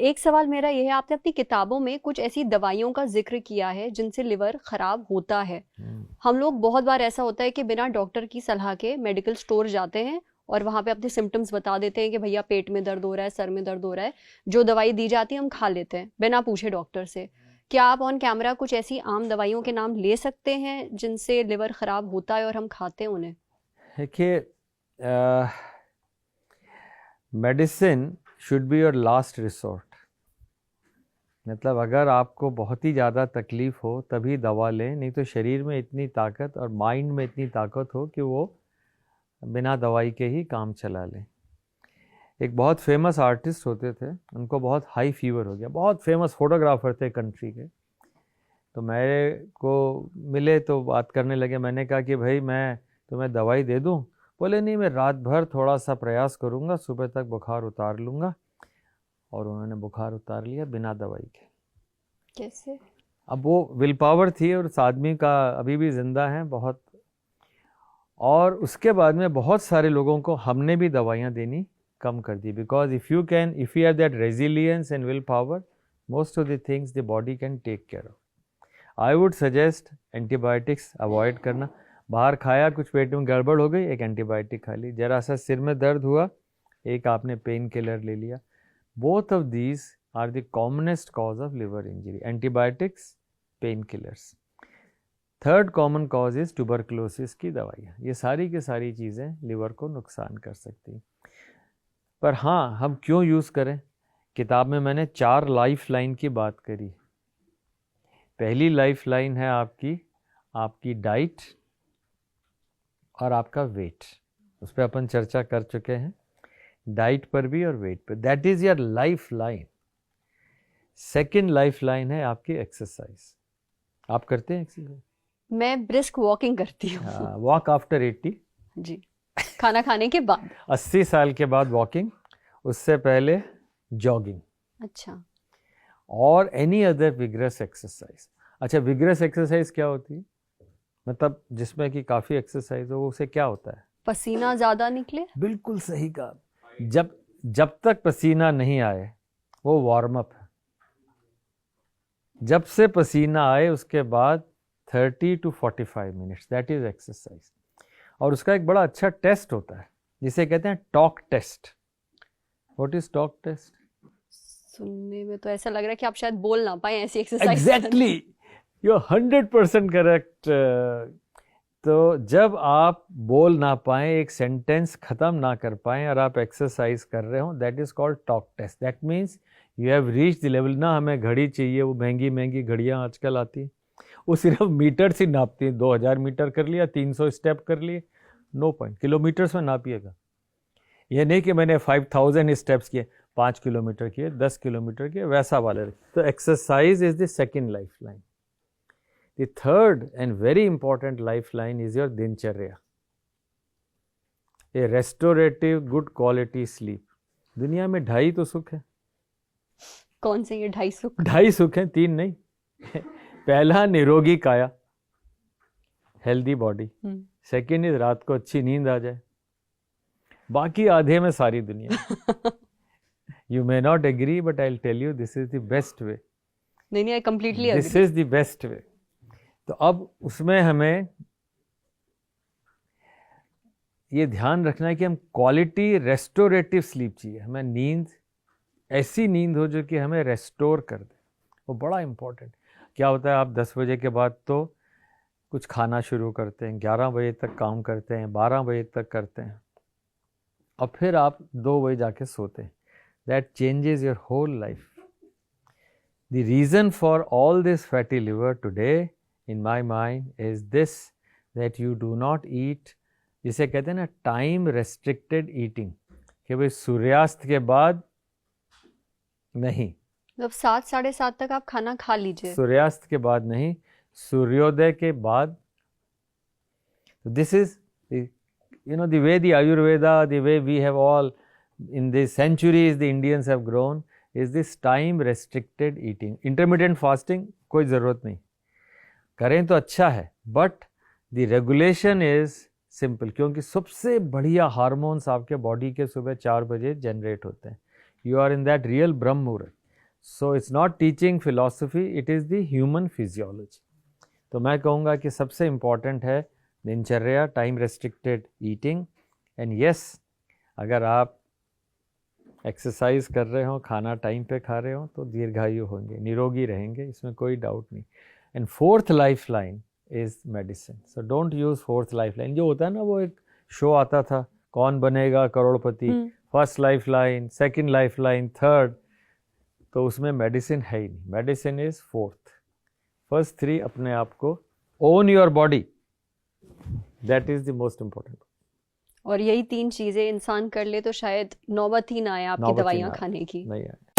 एक सवाल मेरा ये है, आपने अपनी किताबों में कुछ ऐसी दवाइयों का जिक्र किया है जिनसे लिवर खराब होता है। हम लोग बहुत बार ऐसा होता है कि बिना डॉक्टर की सलाह के मेडिकल स्टोर जाते हैं और वहां पे अपने सिम्टम्स बता देते हैं कि भैया पेट में दर्द हो रहा है, सर में दर्द हो रहा है। जो दवाई दी जाती है हम खा लेते हैं बिना पूछे डॉक्टर से। क्या आप ऑन कैमरा कुछ ऐसी आम दवाइयों के नाम ले सकते हैं जिनसे लिवर खराब होता है और हम खाते हैं उन्हें? देखिए, medicine should be your last resort. मतलब अगर आपको बहुत ही ज़्यादा तकलीफ़ हो तभी दवा लें, नहीं तो शरीर में इतनी ताकत और माइंड में इतनी ताकत हो कि वो बिना दवाई के ही काम चला लें। एक बहुत फेमस आर्टिस्ट होते थे, उनको बहुत हाई फीवर हो गया, बहुत फेमस फोटोग्राफर थे कंट्री के। तो मेरे को मिले तो बात करने लगे। मैंने कहा कि भाई मैं तुम्हें दवाई दे दूं? बोले नहीं, मैं रात भर थोड़ा सा प्रयास करूंगा, सुबह तक बुखार उतार लूँगा। और उन्होंने बुखार उतार लिया बिना दवाई के। कैसे? अब वो विल पावर थी और उस आदमी का अभी भी ज़िंदा है बहुत। और उसके बाद में बहुत सारे लोगों को हमने भी दवाइयाँ देनी कम कर दी, because if you have that resilience and will power, most of the things the body can take care of. I would suggest antibiotics avoid करना। बाहर खाया, कुछ पेट में गड़बड़ हो गई, एक एंटीबायोटिक खा ली। जरा सा सिर में दर्द हुआ, एक आपने पेन किलर ले लिया। Both of these are the commonest cause of liver injury, antibiotics, pain killers. Third common cause is tuberculosis की दवाइयाँ। ये सारी की सारी चीज़ें लिवर को नुकसान कर सकती। पर हाँ, हम क्यों यूज़ करें? किताब में मैंने 4 लाइफ लाइन की बात करी। पहली लाइफ लाइन है आपकी डाइट और आपका वेट। उस पर अपन चर्चा कर चुके हैं, डाइट पर भी और वेट पर। That is your life line. Second life line है आपकी एक्सरसाइज। आप करते हैं एक्सरसाइज? मैं ब्रिस्क वॉकिंग करती हूँ। Walk after 80। जी, खाना खाने के बाद। 80 साल के बाद वॉकिंग, उससे पहले जॉगिंग। अच्छा। और एनी अदर विग्रस एक्सरसाइज। अच्छा, विग्रस एक्सरसाइज क्या होती है? मतलब जिसमें कि काफ़ी एक्सरसाइज हो, उसे क्या होता है? पसीना ज्यादा निकले। बिल्कुल सही कहा। जब तक पसीना नहीं आए वो वार्म अप है। जब से पसीना आए उसके बाद 30 to 45 minutes, that is exercise. और उसका एक बड़ा अच्छा टेस्ट होता है जिसे कहते हैं talk test. What is talk test? सुनने में तो ऐसा लग रहा है कि आप शायद बोल ना पाए ऐसी exercise. Exactly, you are 100% correct. तो जब आप बोल ना पाएं, एक सेंटेंस खत्म ना कर पाएं और आप एक्सरसाइज कर रहे हो, that is called talk test. That means you have reach the level. ना हमें घड़ी चाहिए, वो महंगी महंगी घड़ियाँ आजकल आती हैं, वो सिर्फ मीटर से नापती हैं। 2000 मीटर कर लिया, 300 स्टेप कर लिए, नो पॉइंट। किलोमीटर्स में नापिएगा। ये नहीं कि मैंने 5000 स्टेप्स किए, 5 किलोमीटर किए, 10 किलोमीटर किए, वैसा वाले। तो exercise is the second life line. The third and very important lifeline is your दिनचर्या, a restorative good quality sleep। दुनिया में 2.5 तो सुख है। कौन से ये 2.5 सुख? 2.5 सुख हैं, 3 नहीं। पहला निरोगी काया, हेल्दी बॉडी। सेकेंड इज रात को अच्छी नींद आ जाए। बाकी आधे में सारी दुनिया। You may not agree but I will tell you this is the best way. नहीं, I completely agree. This is the best way. तो अब उसमें हमें ये ध्यान रखना है कि हम क्वालिटी रेस्टोरेटिव स्लीप चाहिए। हमें नींद, ऐसी नींद हो जो कि हमें रेस्टोर कर दे, वो बड़ा इंपॉर्टेंट। क्या होता है, आप 10 बजे के बाद तो कुछ खाना शुरू करते हैं, 11 बजे तक काम करते हैं, 12 बजे तक करते हैं, और फिर आप 2 बजे जाके सोते हैं। That changes your whole life. The reason for all this fatty liver today in my mind is this, that you do not eat, जिसे कहते हैं ना टाइम रेस्ट्रिक्टेड ईटिंग, कि भाई सूर्यास्त के बाद नहीं, मतलब 7 साढ़े 7 तक आप खाना खा लीजिए। सूर्यास्त के बाद नहीं, सूर्योदय के बाद। This is the way the Ayurveda, the way we have all in the centuries the Indians have grown, is this time restricted eating। intermittent fasting कोई ज़रूरत नहीं, करें तो अच्छा है, but the regulation is simple. क्योंकि सबसे बढ़िया हार्मोन्स आपके बॉडी के सुबह 4 बजे जनरेट होते हैं। You are in that real brahma muhurta. So it's not teaching philosophy, it is the human physiology. तो मैं कहूँगा कि सबसे इम्पॉर्टेंट है दिनचर्या, time restricted eating, and yes अगर आप एक्सरसाइज कर रहे हो, खाना टाइम पे खा रहे हो, तो दीर्घायु होंगे, निरोगी रहेंगे, इसमें कोई डाउट नहीं। And fourth life line is medicine. So don't use fourth life line. जो होता है ना, वो एक शो आता था, Kaun Banega Crorepati, first life line, second life line, third, तो उसमें मेडिसिन है ही नहीं। Medicine is fourth. First three अपने आप को own your body, that is the most important. और यही 3 चीजें इंसान कर ले तो शायद नौबत ही ना आए आपकी दवाइयाँ खाने की। नहीं आए।